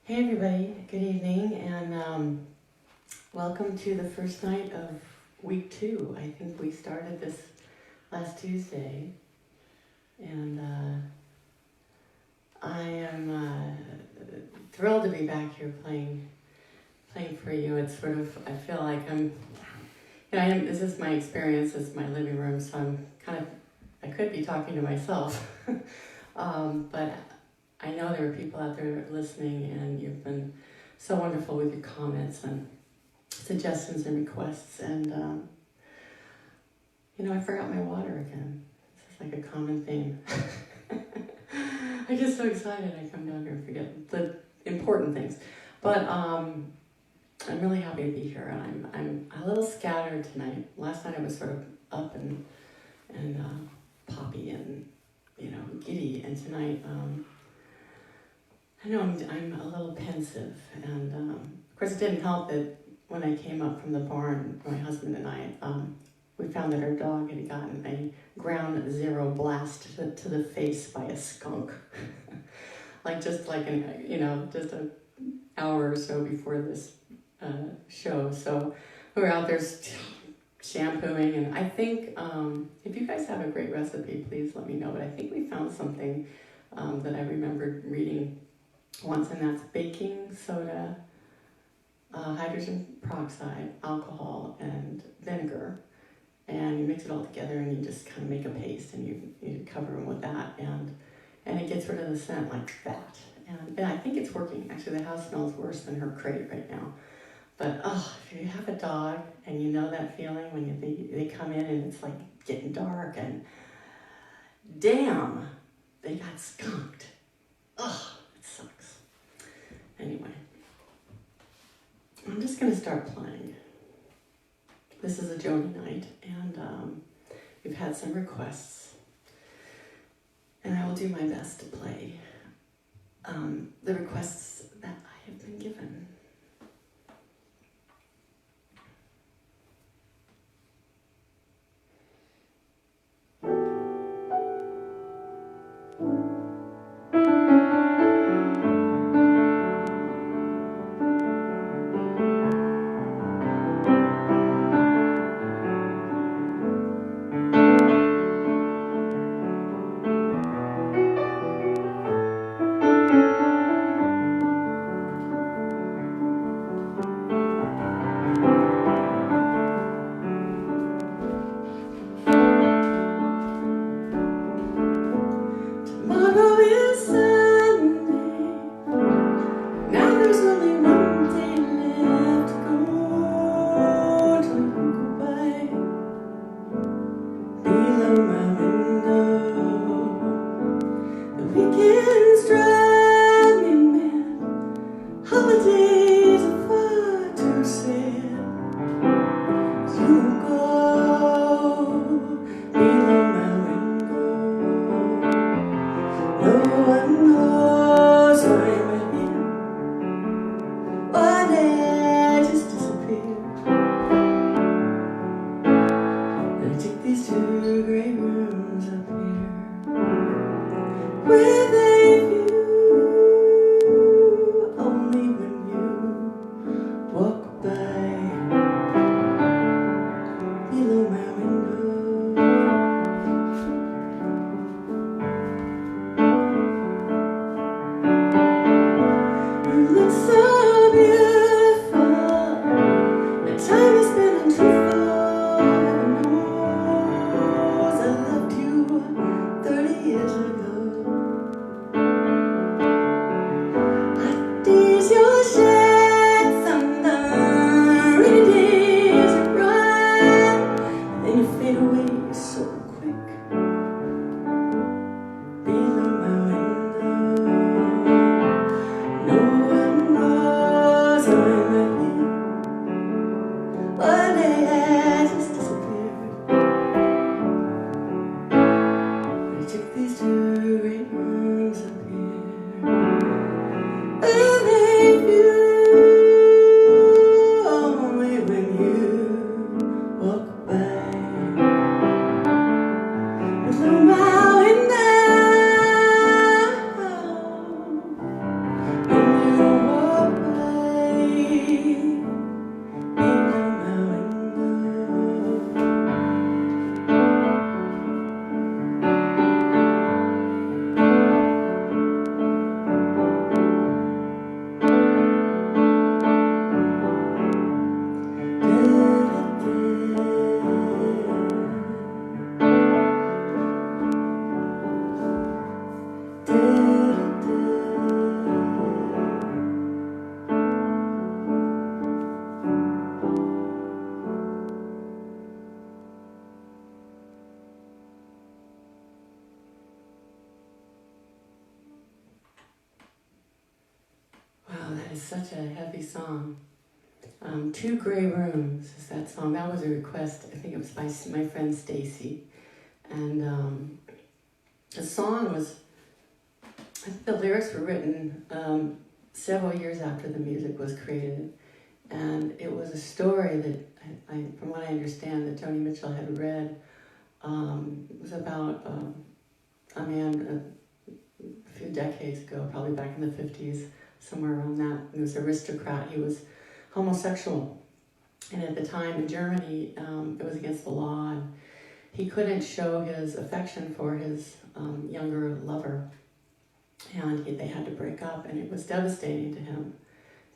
Hey everybody, good evening, and welcome to the first night of week 2. I think we started this last Tuesday, and I am thrilled to be back here playing for you. It's sort of, I feel like this is my experience, this is my living room, so I'm I could be talking to myself, but I know there are people out there listening, and you've been so wonderful with your comments and suggestions and requests. And, I forgot my water again. This is like a common theme. I get so excited I come down here and forget the important things. But I'm really happy to be here, and I'm a little scattered tonight. Last night I was sort of up and poppy and, giddy, and tonight... I know I'm a little pensive, and of course it didn't help that when I came up from the barn, my husband and I, we found that our dog had gotten a ground zero blast to the face by a skunk, just an hour or so before this show. So we were out there shampooing, and I think if you guys have a great recipe, please let me know. But I think we found something that I remembered reading once, and that's baking soda, hydrogen peroxide, alcohol, and vinegar. And you mix it all together, and you just kind of make a paste, and you cover them with that, and it gets rid of the scent like that. And I think it's working. Actually, the house smells worse than her crate right now. But if you have a dog, and you know that feeling when they come in and it's like getting dark, and damn, they got skunked. It sucks. Anyway, I'm just going to start playing. This is a Joni night, and we've had some requests, and I will do my best to play the requests that I have been given. is such a heavy song. Two Gray Rooms is that song. That was a request, I think it was by my friend Stacy. And the song was, I think the lyrics were written several years after the music was created. And it was a story that, from what I understand, that Joni Mitchell had read. It was about a man a few decades ago, probably back in the 50s, somewhere around that. He was an aristocrat. He was homosexual. And at the time in Germany, it was against the law. And he couldn't show his affection for his younger lover. And they had to break up. And it was devastating to him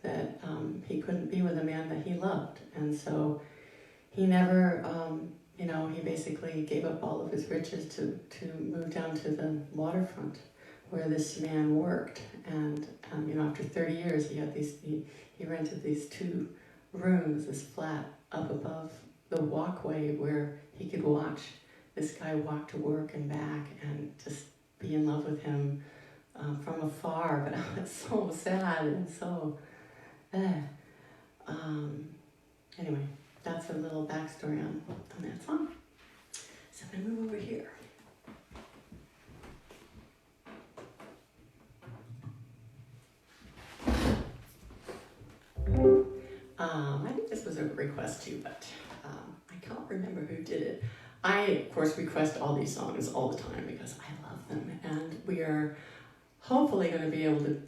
that he couldn't be with a man that he loved. And so he never, he basically gave up all of his riches to move down to the waterfront where this man worked. And, after 30 years, he rented these 2 rooms, this flat up above the walkway where he could watch this guy walk to work and back and just be in love with him from afar. But it's so sad and so... Anyway, that's a little backstory on that song. So I'm going to move over here. I think this was a request too, but I can't remember who did it. I, of course, request all these songs all the time because I love them, and we are hopefully going to be able to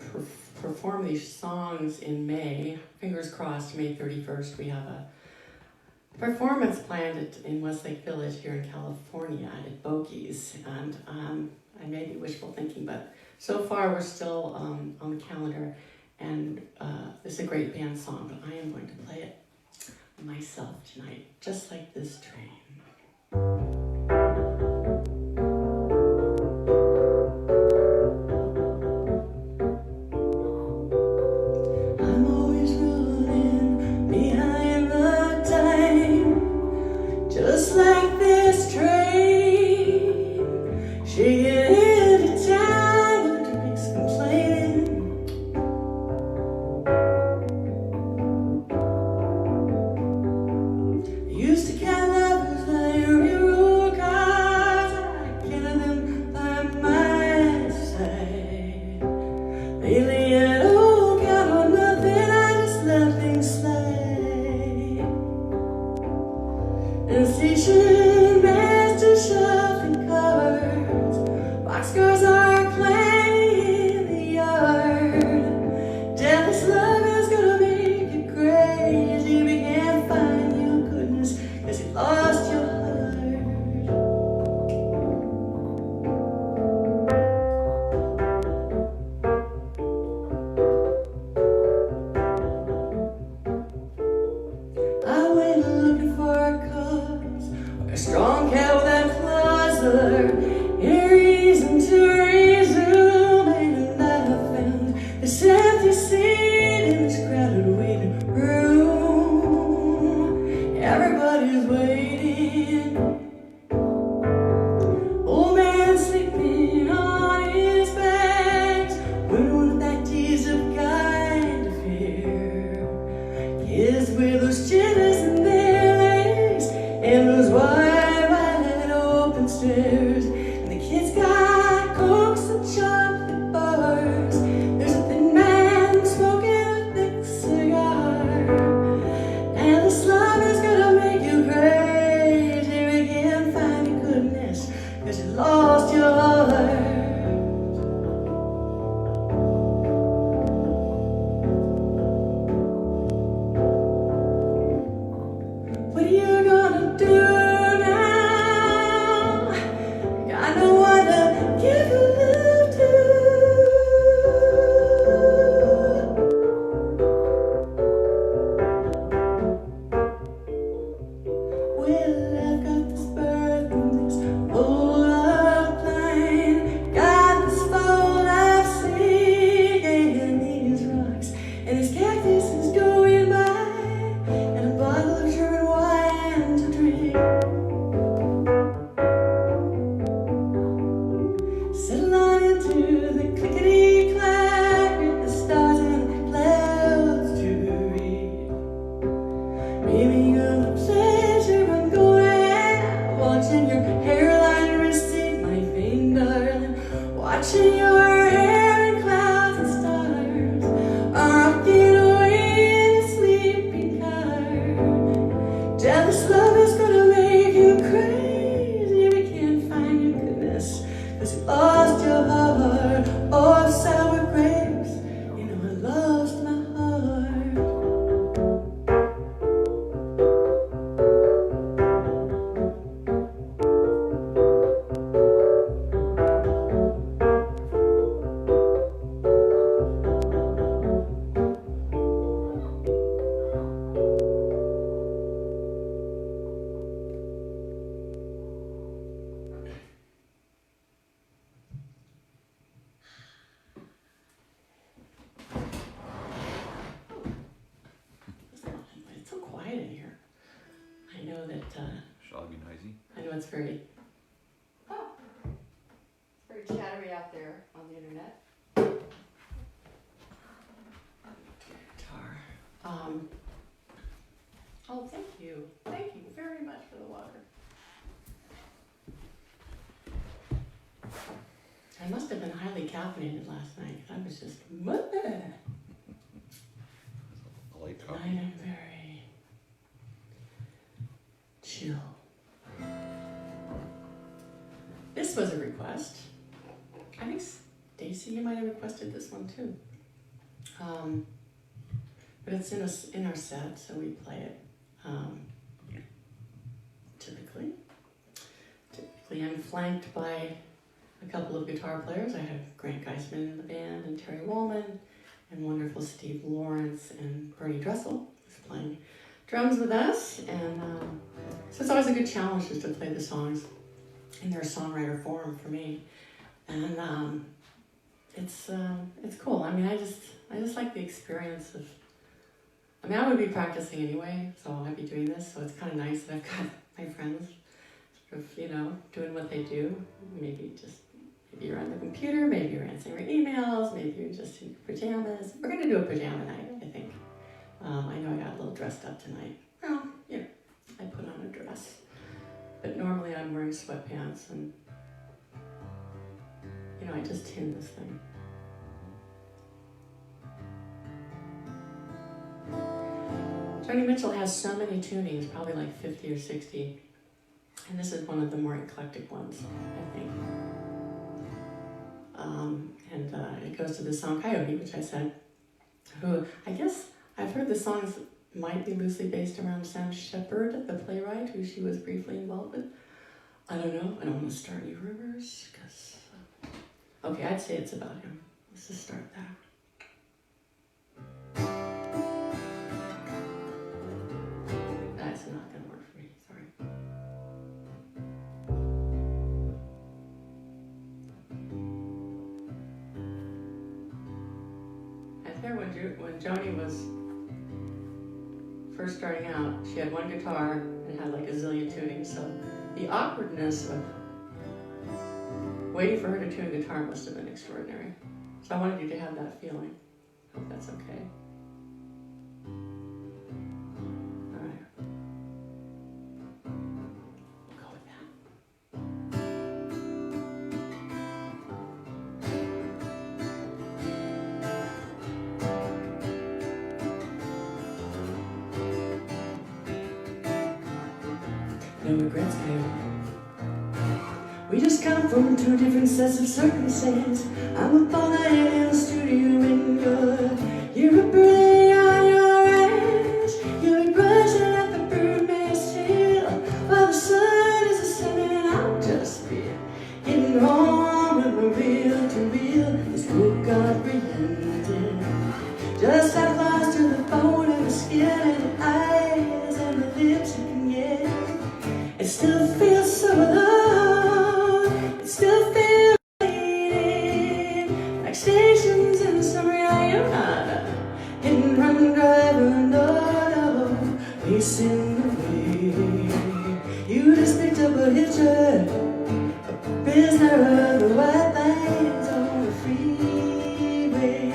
perform these songs in May. Fingers crossed, May 31st. We have a performance planned in Westlake Village here in California at Bogey's, and I may be wishful thinking, but so far we're still on the calendar, and this is a great band song, but I am going to play it myself tonight, just like this train. it's very chattery out there on the internet. guitar. Oh, thank you. Thank you very much for the water. I must have been highly caffeinated last night. I was just, I like I coffee. am very chill. This was a request. I think Stacy, you might have requested this one too. But it's in our set, so we play it typically. Typically, I'm flanked by a couple of guitar players. I have Grant Geisman in the band, and Terry Woolman, and wonderful Steve Lawrence, and Bernie Dressel is playing drums with us. And so it's always a good challenge just to play the songs in their songwriter form for me. And it's cool. I mean, I just like the experience of. I mean, I would be practicing anyway, so I'd be doing this. So it's kind of nice that I've got my friends, sort of, doing what they do. Maybe you're on the computer, maybe you're answering your emails, maybe you're just in your pajamas. We're gonna do a pajama night, I think. I know I got a little dressed up tonight. Well, I put on a dress, but normally I'm wearing sweatpants and. I just tune this thing. Joni Mitchell has so many tunings, probably like 50 or 60. And this is one of the more eclectic ones, I think. It goes to the song Coyote, which I said, who I guess I've heard the songs might be loosely based around Sam Shepard, the playwright, who she was briefly involved with. I don't know. I don't want to start any rumors, because... Okay, I'd say it's about him. Let's just start that. That's not gonna work for me, sorry. I think when Joni was first starting out, she had one guitar and had like a zillion tunings, so the awkwardness of waiting for her to tune a guitar must have been extraordinary. So I wanted you to have that feeling. Hope that's okay. All right. We'll go with that. No regrets, babe. We just come from two different sets of circumstances. I'm up all night in the studio and you're a pretty on your ass. You're brushing at the birdman's tail while the sun is ascending. I'll just be getting home with my reel to reel. This book got relented. Just like lost to the bone and the skin and the eyes and the lips you can get. It still feels so alone. It still feels like stations in the summer. I'm not hit and run driver, no, pacing the way. You just picked up a hitcher, a prisoner of the white lines on the freeway.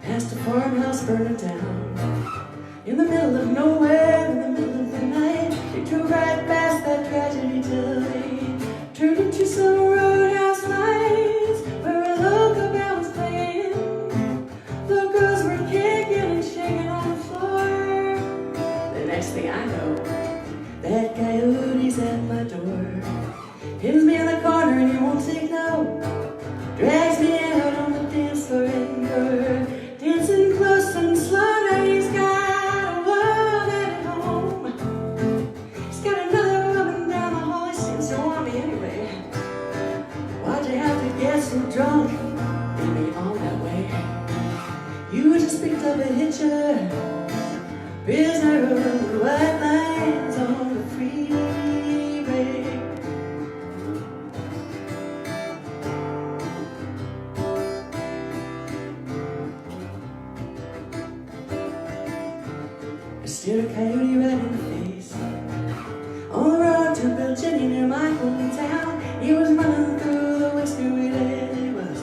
Past a farmhouse burning down in the middle of nowhere, in the middle of the night. They drove right past that tragedy till they turned into some roadhouse lights where a local band was playing. Locals were kicking and shaking on the floor. The next thing I know, that coyote's at my door. Pins me in the corner and he won't take no. Drags me out on the dance floor and we're dancing close and slow. Now he's got a woman at home. He's got another woman down the hall. He seems to want me anyway. Why'd you have to get so drunk and me all that way? You just picked up a hitcher, prisoner of the white lines on the freeway. beauty red in the face. On the road to Virginia near my hometown, he was running through the whiskey relay. He was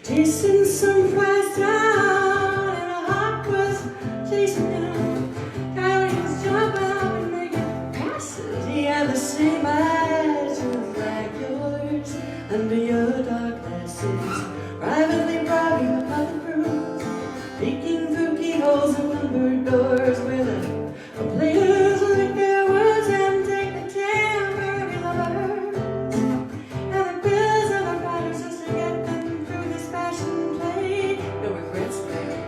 chasing some prize town, and a hawk was chasing him. Coyote was jumping up and making passes. He had the same eyes just like yours under your dark glasses, privately bribing the public rooms, peeking through keyholes and windward doors where the players lick their words and take the timbre of the birds, and the bills of the writers just to get them through this fashion play. No regrets, baby,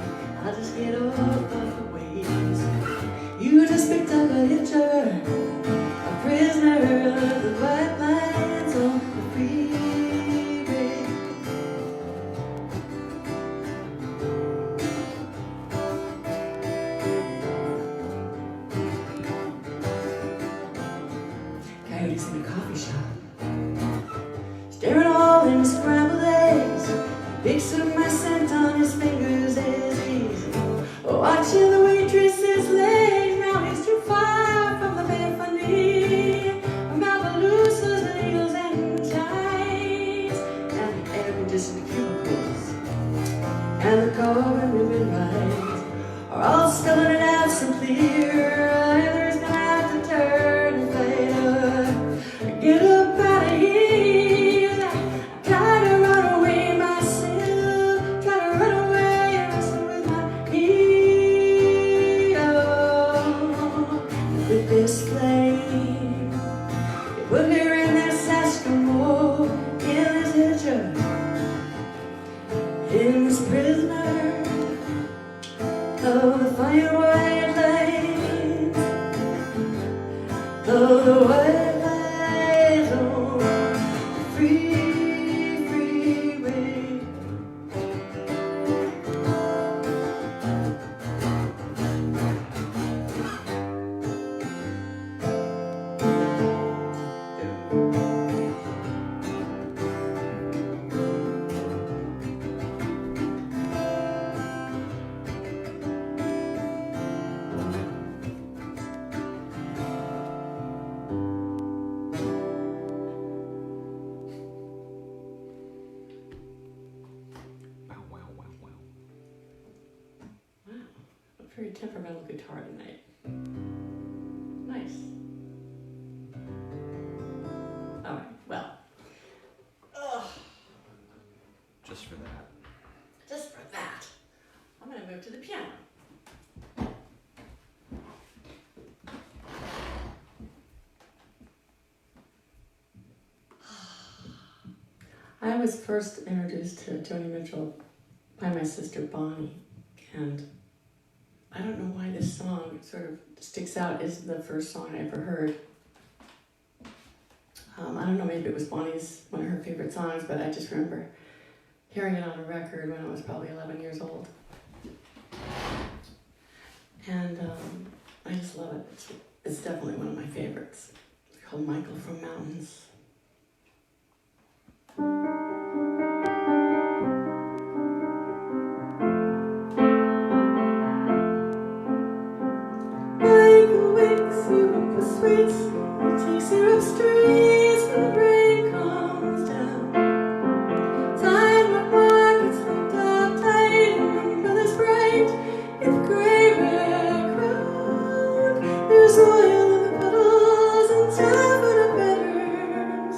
I'll just get off of the waves. You just picked up a hitcher, a prisoner of the white lines on the freeway. Coyote's in a coffee shop, staring all in scrambled eggs. He picks up my scent on his fingers as he's watching the waitress's legs. Now he's too far from the bed for me, about the looses and heels and ties, and the air-conditioned cubicles, and the carbon ribbon rides are all spelling it out so clear. Either's gonna have to turn and fade or get up out of here. I try to run away myself, try to run away and wrestle with my ego. With this flame, they put her in this Eskimo, in this hitcher, in this prisoner of the fire white lines, of the white lines on the freeway. Very temperamental guitar tonight. Nice. All right, well. Just for that. Just for that, I'm going to move to the piano. I was first introduced to Joni Mitchell by my sister Bonnie, and I don't know why this song sort of sticks out as the first song I ever heard. I don't know, maybe it was Bonnie's, one of her favorite songs, but I just remember hearing it on a record when I was probably 11 years old. And I just love it. It's definitely one of my favorites. It's called Michael from Mountains. Michael wakes you up with sweets, he takes you up streets when the rain comes down. Sidewalk markets looked up tight and umbrellas bright in the gray red crowd. There's oil in the puddles and time for the betters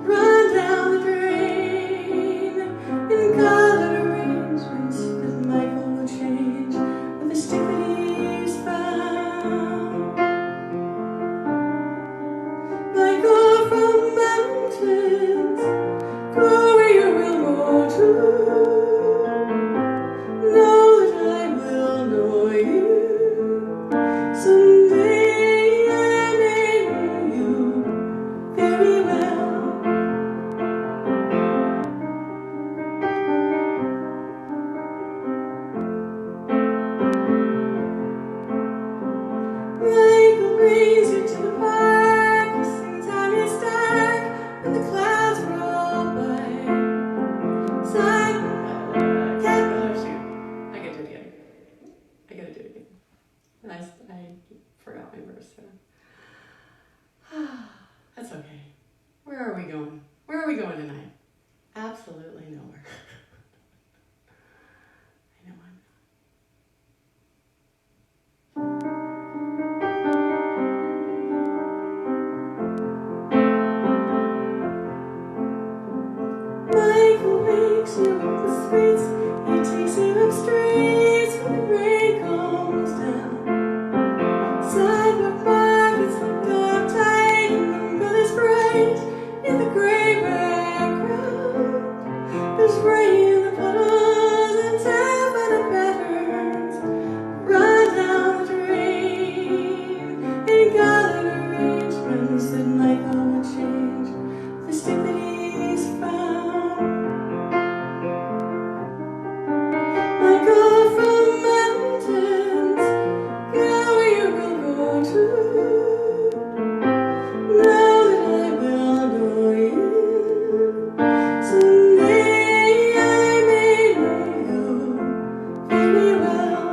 run down the drain in colored arrangements that Michael will change with the stick that he's found. Michael from mountains, go where you will go to. Know that I will know you. Someday I may know you very well. Michael brings you to the park, sometime it's dark when the clouds roll by. Shoot. I gotta do it again. I That's okay. Where are we going? Where are we going tonight? Absolutely nowhere. I know I'm Michael wakes you up the streets, he takes you up streets when the rain comes down. Sidewalk markets look dark tight and the moon is bright in the gray background. There's rain in the puddles and tap on the patterns run down the drain in colored arrangements that Michael would change the stick that he's found. Michael from mountains, go where you will go to. Know that I will know you. Someday I may know you very well.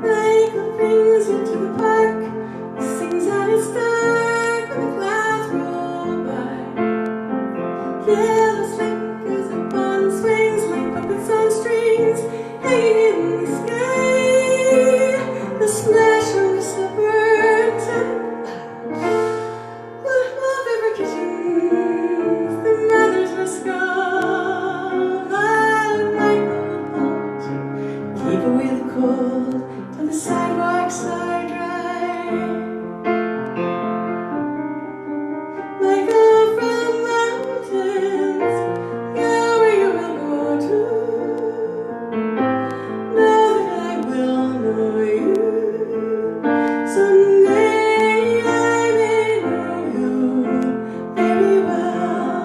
Michael brings you to the park. He sings out his dark when the clouds roll by. Yellow slickers upon swings like puppets on strings hanging in the sky. The splash of the silver tap. Love ever kitchens, the mothers must go. But Michael will hold you, keep away the cold till the sidewalks are dry. Michael from mountains, go where you will go to. Know that I will know you. Someday I may know you very well.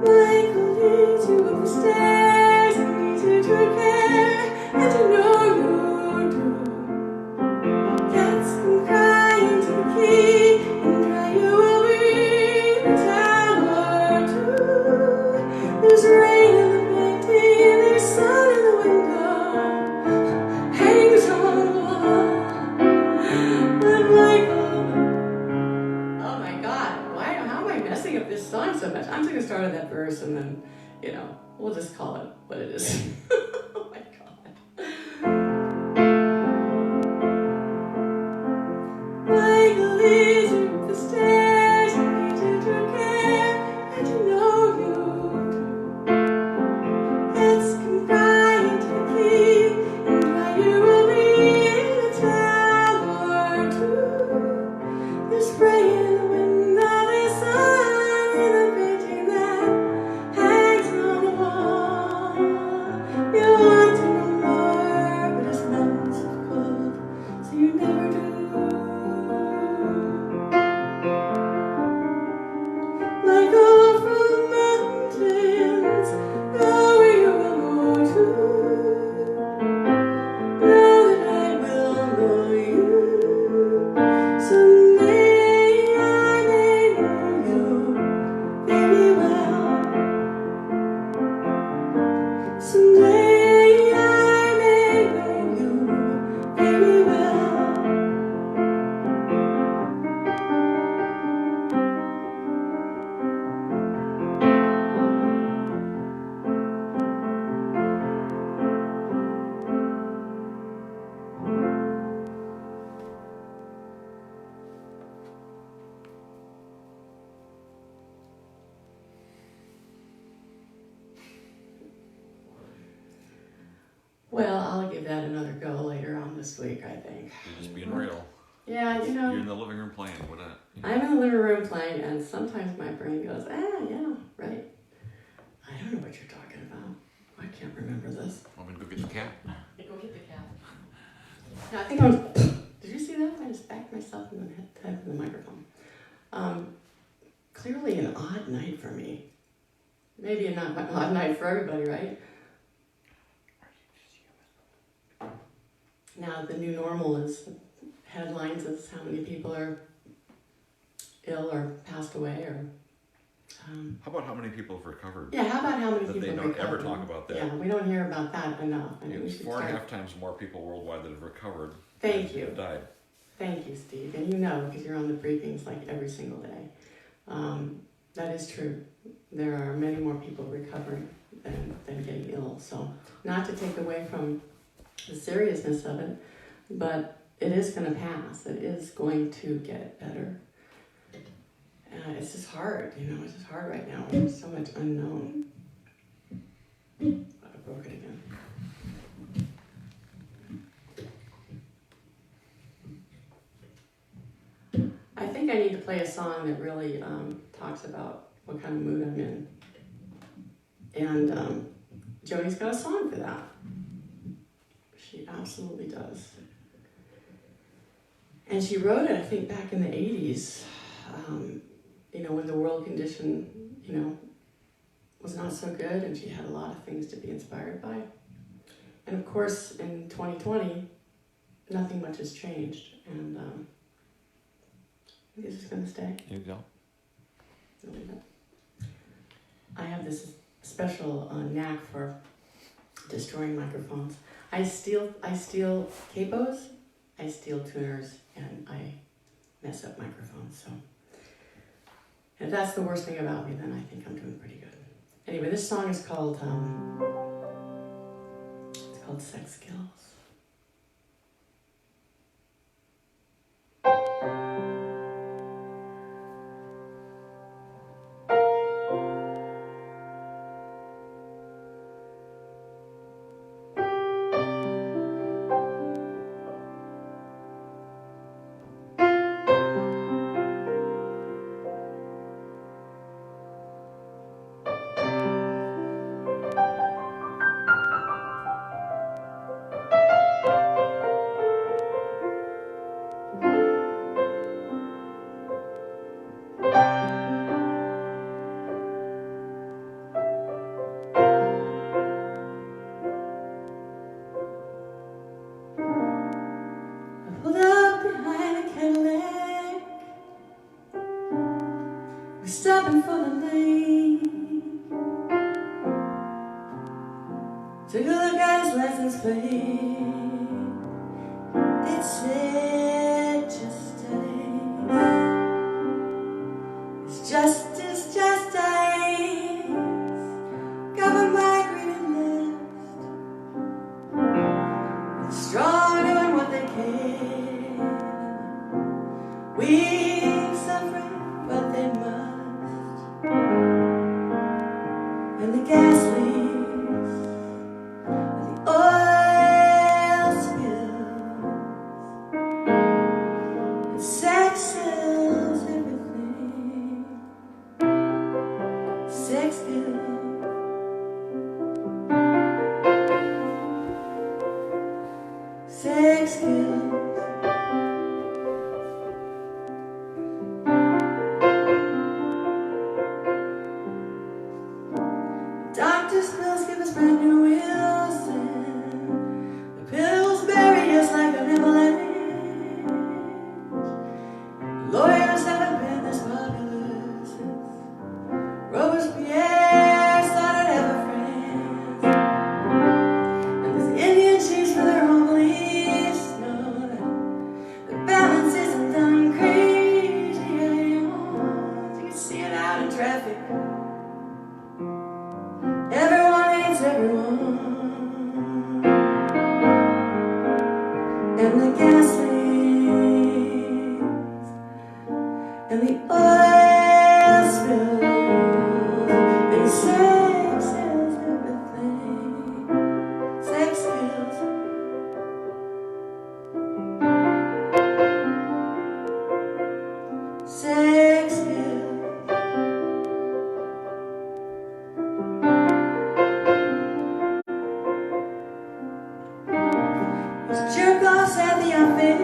Michael leads you up the stairs and leads you to care, and you know you do. Cats can cry into the key, and dry you will be in a towel or two. There's rain in the painting, there's sun in the window, hangs on the wall. But Michael, oh my God, how am I messing up this song so much? I'm just gonna start at that verse and then, we'll just call it what it is. Oh my God. Michael leads you up the stairs and leads you to care, and you know you do. Cats can cry into the key, and dry you will be in a towel or two. There's rain in the window, there's sun in the painting that hangs on the wall. You want to know more, but it's mountains of cold, so you never do. Michael from mountains, go where you will go to. Know that I will know you. Someday I may know you very well. Someday I may know you very well. Well, I'll give that another go later on this week, I think. You're just being real. Yeah, You're in the living room playing. What a. I'm in the living room playing, and sometimes my brain goes, yeah, right. I don't know what you're talking about. I can't remember this. Want me to go get the cat? Go get the cat. No, I think I was. Did you see that? I just backed myself in the head of the microphone. Clearly an odd night for me. Maybe a not odd night for everybody, right? Now the new normal is headlines as how many people are ill or passed away, or How about how many people have recovered? yeah, how about how many That people they don't ever recovered? talk about that. Yeah, we don't hear about that enough. I mean, we It's should 4.5 start. times more people worldwide that have recovered Thank than you. have died. Thank you, Steve. And you know, because you're on the briefings like every single day. That is true. There are many more people recovering than getting ill. So, not to take away from the seriousness of it, but it is going to pass. It is going to get better. It's just hard, it's just hard right now. There's so much unknown. I broke it again. I think I need to play a song that really talks about what kind of mood I'm in. And Joni's got a song for that. She absolutely does. And she wrote it, I think, back in the 80s, when the world condition, was not so good, and she had a lot of things to be inspired by. And of course, in 2020, nothing much has changed, and I think it's just going to stay. You go. I have this special knack for destroying microphones. I steal capos, I steal tuners, and I mess up microphones. So, if that's the worst thing about me, then I think I'm doing pretty good. Anyway, this song is called Sex Skills. Stopping for the lane. Took a look at his license plate. It said just days. It's just days. Covered by a green list. The strong doing what they can. Weak suffering, but they must. And the gas leaks, and the oil spills, and sex sells everything. Sex kills. Sex kills. Doctor's pills give us brand new Wilson. The pills bury us like an avalanche. Lawyers haven't been this popular since Robespierre started ever France. And these Indian chiefs for their own beliefs know that the balance isn't done crazy. You can see it out in traffic. Everyone hates everyone, and the gas leaks, and the oil spills, and sex sells everything. Sex kills. Sex kills. Jerk offs at the office.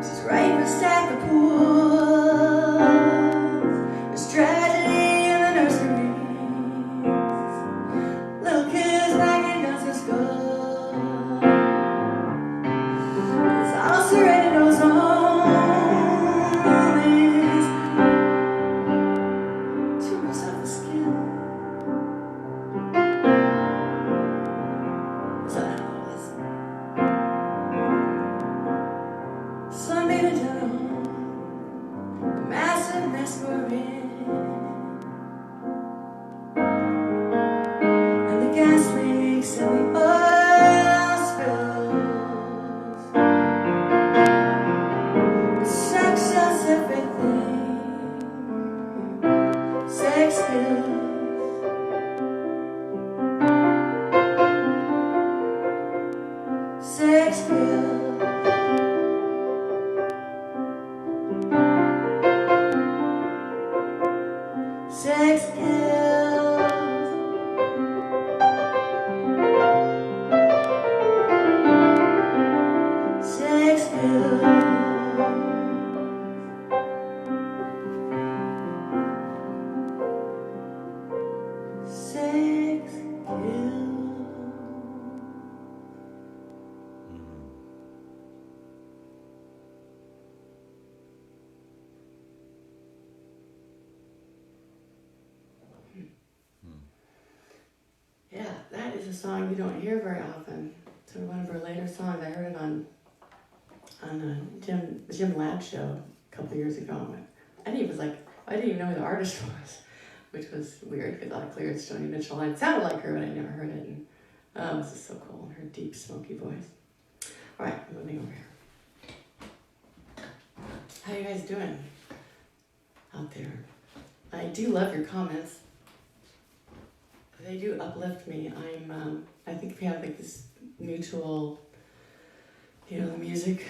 She's right beside the pool. There's tragedy in the nurseries. Little kids banging guns in school. There's Sex kills. Sex kills. Sex kills. Sex kills. Yeah, that is a song you don't hear very often. So one of her later songs, I heard it on a Jim Ladd show a couple years ago. I didn't even know who the artist was, which was weird because I thought clear it's Joni Mitchell. And it sounded like her, but I never heard it. And this is so cool, her deep, smoky voice. All right, moving over here. How you guys doing out there? I do love your comments. They do uplift me. I think we have like this mutual, the music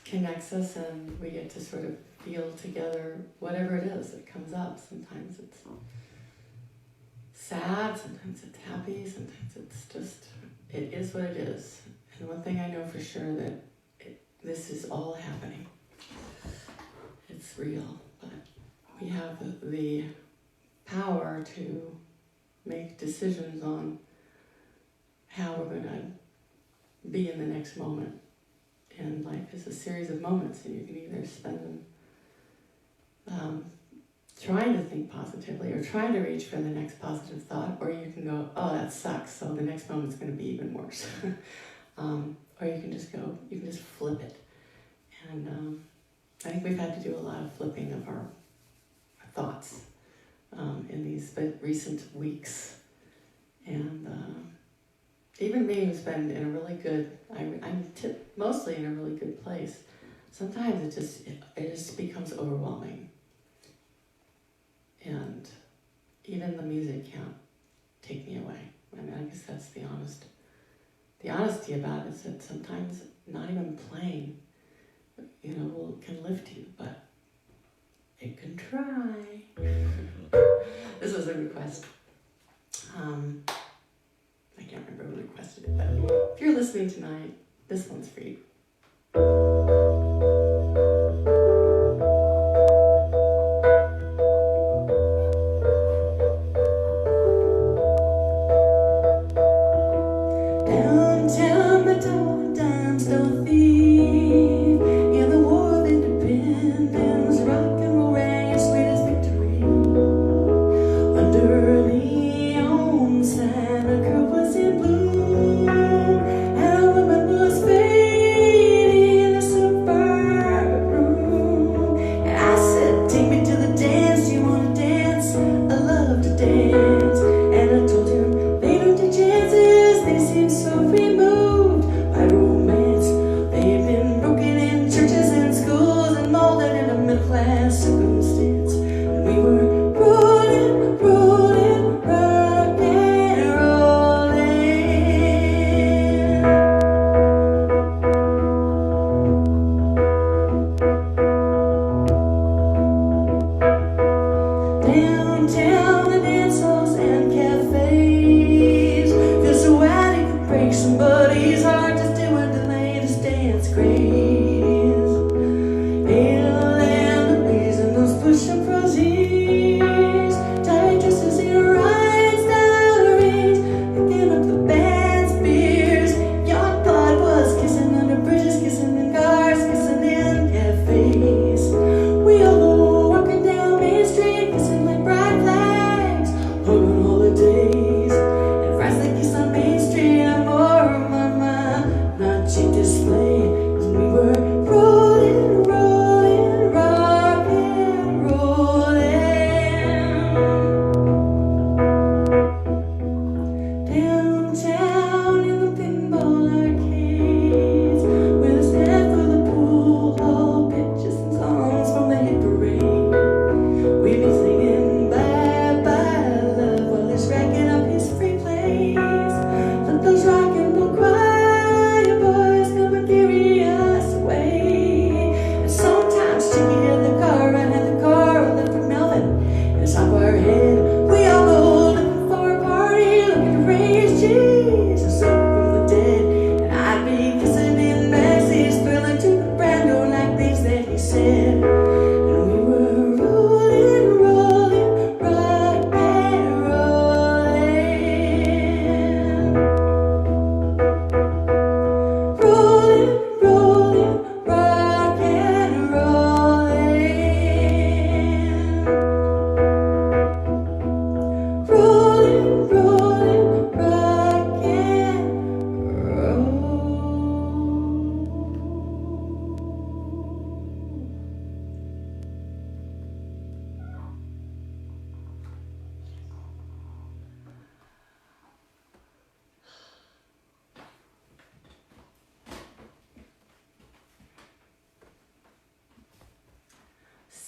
connects us and we get to sort of feel together whatever it is that comes up. Sometimes it's sad, sometimes it's happy, sometimes it's just, it is what it is. And one thing I know for sure that this is all happening. It's real, but we have the power to make decisions on how we're going to be in the next moment. And life is a series of moments, and you can either spend them trying to think positively or trying to reach for the next positive thought, or you can go, oh, that sucks, so the next moment's going to be even worse. Or you can just go, you can just flip it. And I think we've had to do a lot of flipping of our thoughts in these recent weeks. And even me who's been in a really good, I'm mostly in a really good place, sometimes it just becomes overwhelming. And even the music can't take me away. I mean, I guess that's the honesty about it is that sometimes not even playing, can lift you, but it can try. This was a request. I can't remember who requested it, but if you're listening tonight, this one's for you. Downtown the dawn, I'm still a thief in the war of independence. Rock and roll rang as sweet as victory. Under a neon sign, a girl was in bloom, and a woman was fading in a suburban room. And I said, take me to the dance, you wanna dance? I love to dance. And I told him, they don't take chances, they seem so removed by romance. They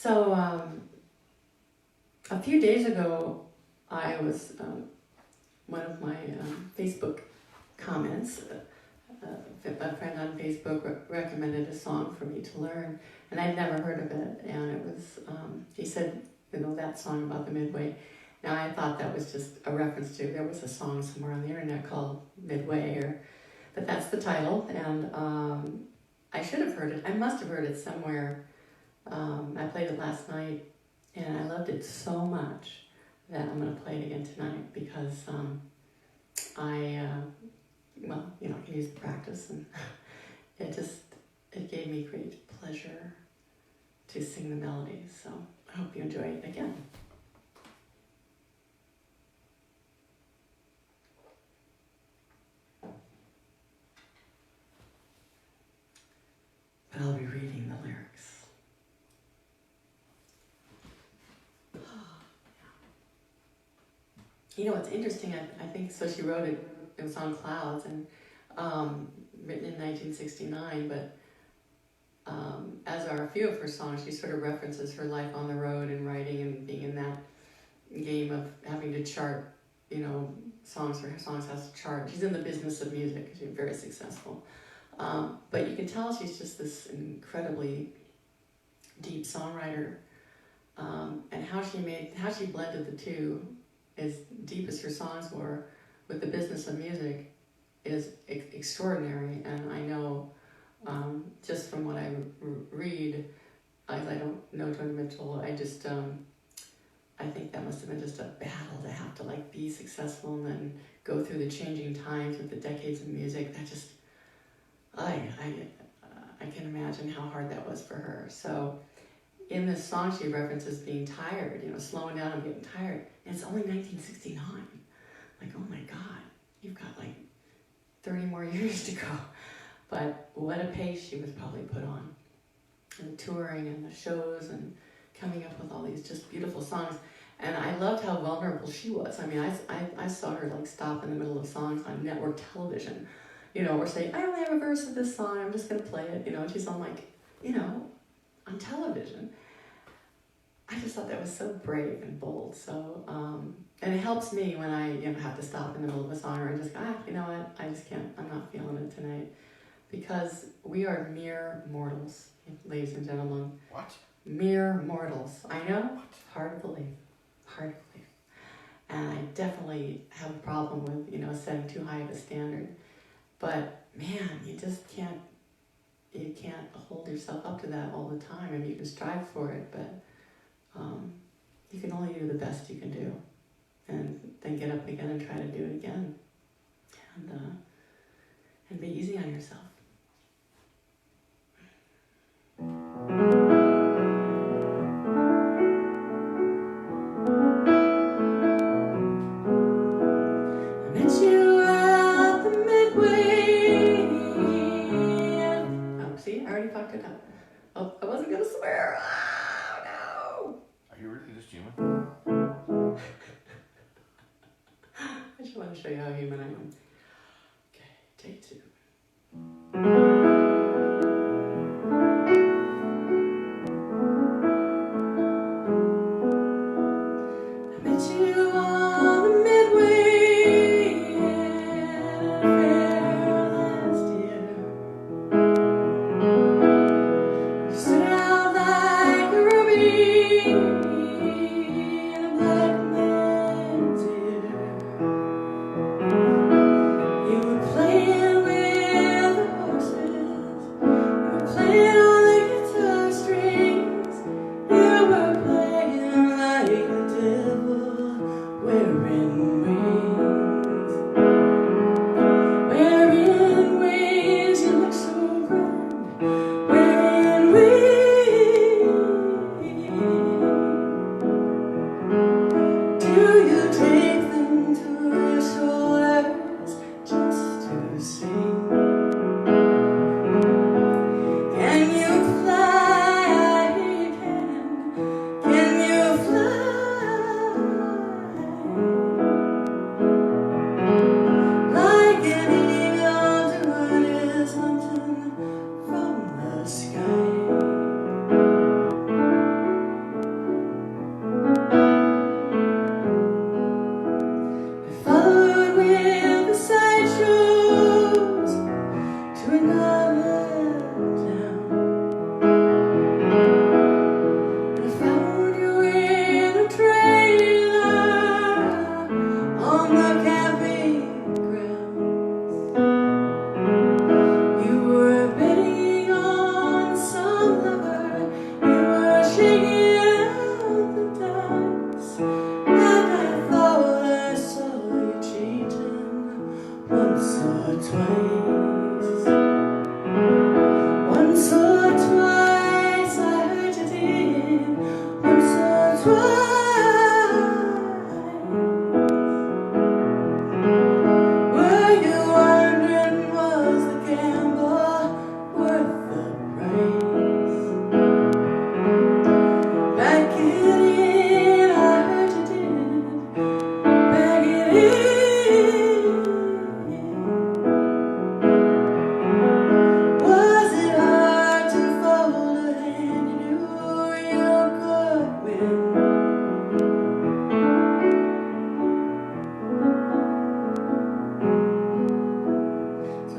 So a few days ago, I was one of my Facebook comments. A friend on Facebook recommended a song for me to learn, and I'd never heard of it. And it was he said, that song about the Midway. Now I thought that was just a reference to, there was a song somewhere on the internet called Midway, but that's the title. And I should have heard it. I must have heard it somewhere. I played it last night, and I loved it so much that I'm going to play it again tonight because I can use practice, and it gave me great pleasure to sing the melody. So I hope you enjoy it again. But I'll be reading the lyrics. It's interesting. I think so. She wrote it. It was on Clouds and written in 1969. But as are a few of her songs, she sort of references her life on the road and writing and being in that game of having to chart. Songs. Her songs has to chart. She's in the business of music. She's very successful. But you can tell she's just this incredibly deep songwriter, and how she blended the two, as deep as her songs were, with the business of music, is extraordinary. And I know, just from what I read, I don't know Joni Mitchell. I think that must have been just a battle to have to be successful and then go through the changing times with the decades of music. That just, I can imagine how hard that was for her. So in this song, she references being tired, slowing down and getting tired. And it's only 1969. Oh my God, you've got 30 more years to go. But what a pace she was probably put on. And touring and the shows and coming up with all these just beautiful songs. And I loved how vulnerable she was. I mean, I saw her stop in the middle of songs on network television, or say, I only have a verse of this song, I'm just going to play it, and she's on on television. I just thought that was so brave and bold. So, and it helps me when I have to stop in the middle of a song or just go, you know what, I just can't, I'm not feeling it tonight. Because we are mere mortals, ladies and gentlemen. What? Mere mortals. I know, hard to believe. Hard to believe. And I definitely have a problem with, setting too high of a standard. But man, you just can't hold yourself up to that all the time. I mean, you can strive for it, but you can only do the best you can do. And then get up again and try to do it again. And be easy on yourself. Fucked it up. Oh, I wasn't gonna swear. Oh no! Are you really this human? I just want to show you how human I am. Okay, take two.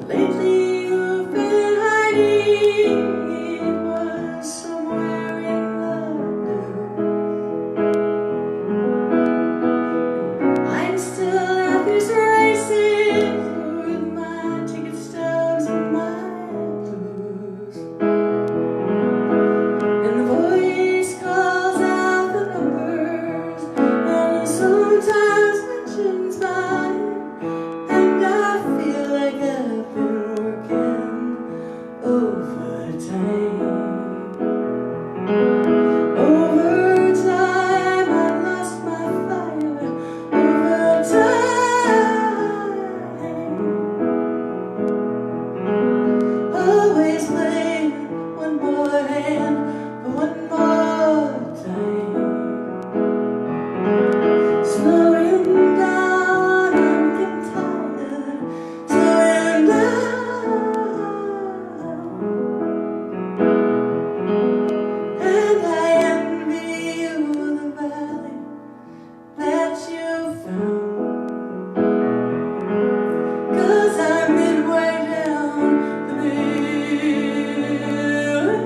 lately you've been hiding. It was somewhere in the news. I'm still at these races with my ticket stubs and my blues. And the voice calls out the numbers, and he sometimes mentions mine. And I feel like I've been working overtime. Overtime, I lost my fire. Overtime, always playing one more hand for one more time. Slowing down, I'm getting tired. Slowing down, and I envy you the valley that you found. 'Cause I'm midway down the Midway,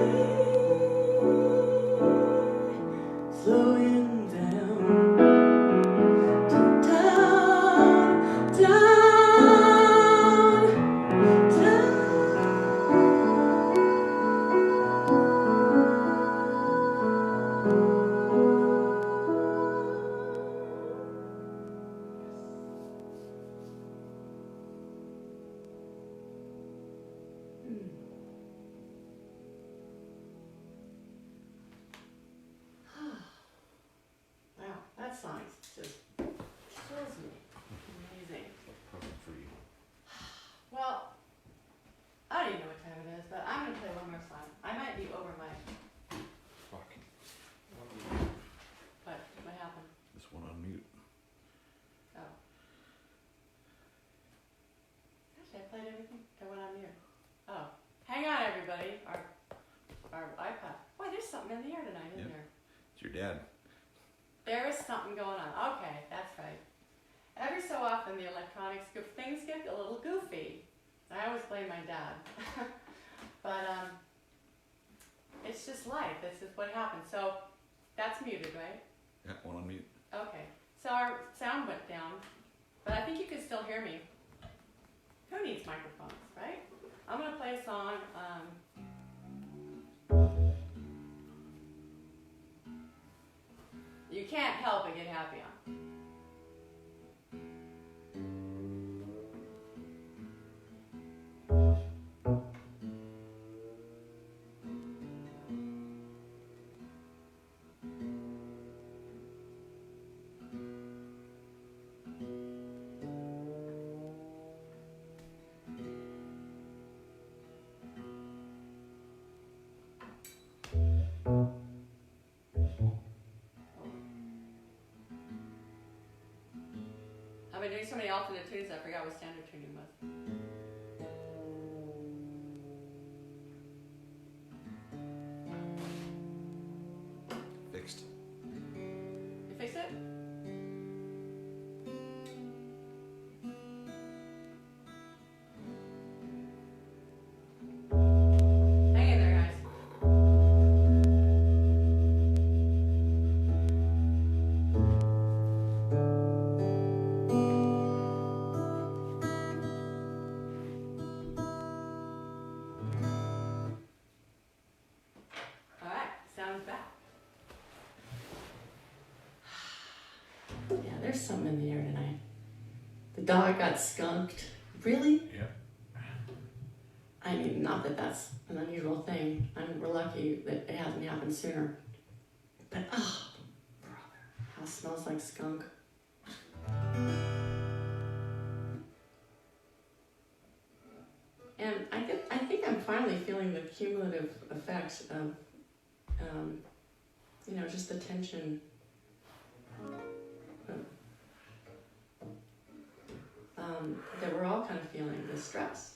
slowing down, down, down, down. Wow, that song just kills me. Amazing. Perfect for you. Well, I don't even know what time it is, but I'm gonna play one more song. I might be over my. Fuck. What happened? This one on mute. Oh. Actually, I played everything. I went on mute. Oh, hang on, everybody. Our iPod. Boy, there's something in the air tonight, isn't Yep. there? It's your dad. There is something going on. Okay, that's right. Every so often, the electronics things get a little goofy. I always blame my dad, but it's just life. This is what happens. So that's muted, right? Yeah, one on mute. Okay. So our sound went down, but I think you can still hear me. Who needs microphones, right? I'm gonna play a song. You can't help but get happy on. I've been doing so many alternate tunes, I forgot what standard tuning was. Fixed. You fix it? Hang in there, guys. All right, sound's back. Yeah, there's something in the air tonight. The dog got skunked. Really? Yeah. I mean, not that that's an unusual thing. We're lucky that it hasn't happened sooner. But, oh, brother, house smells like skunk. And I think I'm finally feeling the cumulative effects of, just the tension. That we're all kind of feeling, the stress,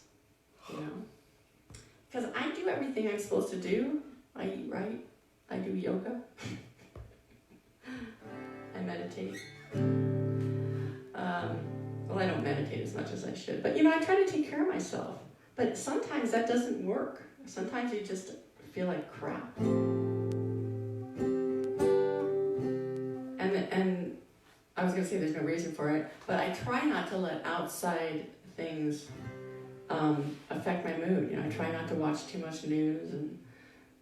Because I do everything I'm supposed to do. I eat right. I do yoga. I meditate. Well, I don't meditate as much as I should, but I try to take care of myself. But sometimes that doesn't work. Sometimes you just feel like crap. And I was going to say there's no reason for it, but I try not to let outside things affect my mood. You know, I try not to watch too much news, and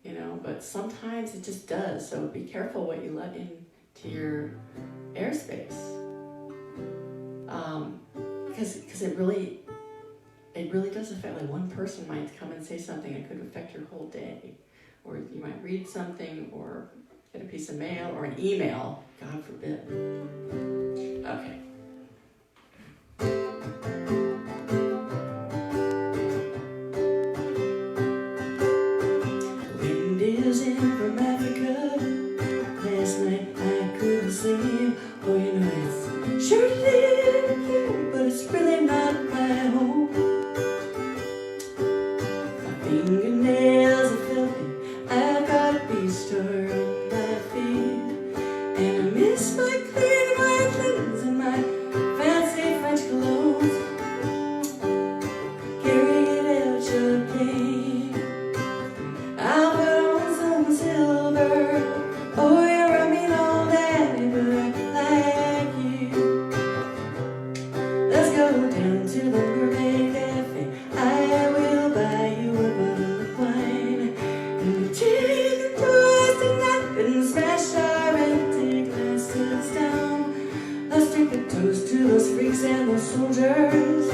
you know, but sometimes it just does. So be careful what you let into your airspace, because it really does affect. Like one person might come and say something that could affect your whole day, or you might read something, or get a piece of mail, or an email. God forbid. Okay. Wind is in from Africa. Last night I couldn't sleep. Oh, you know it's surely here, but it's really not my home. My fingernails are filthy. I've got a beast on my feet, and I miss my clean white linens and my fancy French colognes. Carry it out your cane. I'll put on some silver. Oh, you're a mean old daddy, but I like you. Let's go down to the Mermaid Cafe. I will buy you a bottle of wine, and we'll take a toast tonight and smash our empty glasses down. Let's take a toast to those freaks and those soldiers, a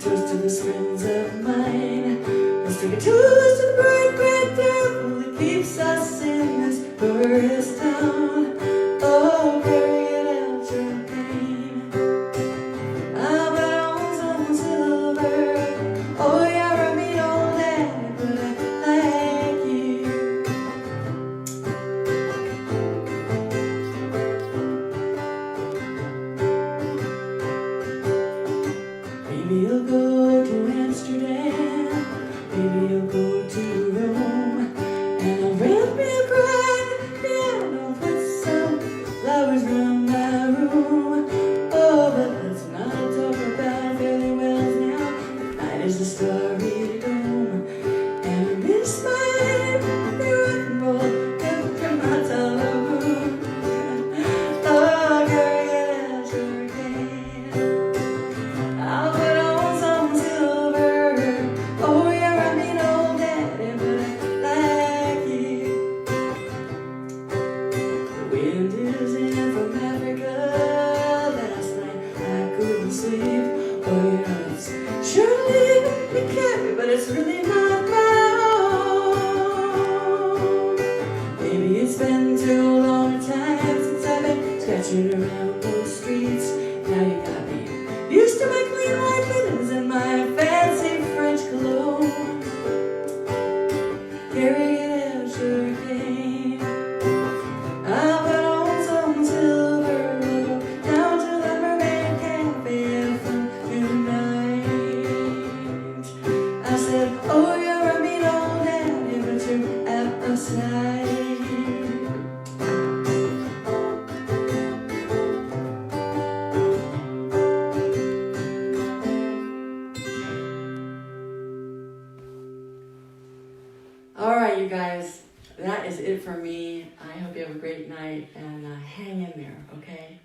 toast to those friends of mine. Let's take a toast to the bright red devil that keeps us in this glorious town. Oh, carry it out your pain. I'll put on some silver. Oh, you're a mean old daddy, but I like you. Maybe you'll go to Amsterdam. Maybe you'll go to Rome. And I'll rent me a grand piano, put some flowers round my room. Oh, but let's not talk about fairly wells now. Tonight is the Starry Dome, and I miss my rock and roll and my telephone. Oh, girl, get out your can. I'll put on some silver. Oh, you're a mean old daddy, but I like you. The wind is in from Africa. Last night I couldn't sleep. Oh, you know it's surely the Carey, but it's really not my home. Maybe it's been too long a time since I've been scratching around those streets. Now you got me used to my clean white linens and my fancy French cologne. Carry it out your cane. I'll put on some silver. We'll go down to the Mermaid Cafe for tonight. I said, oh, you're a mean old daddy, but you're out of sight. All right, you guys, that is it for me. I hope you have a great night, and hang in there, okay?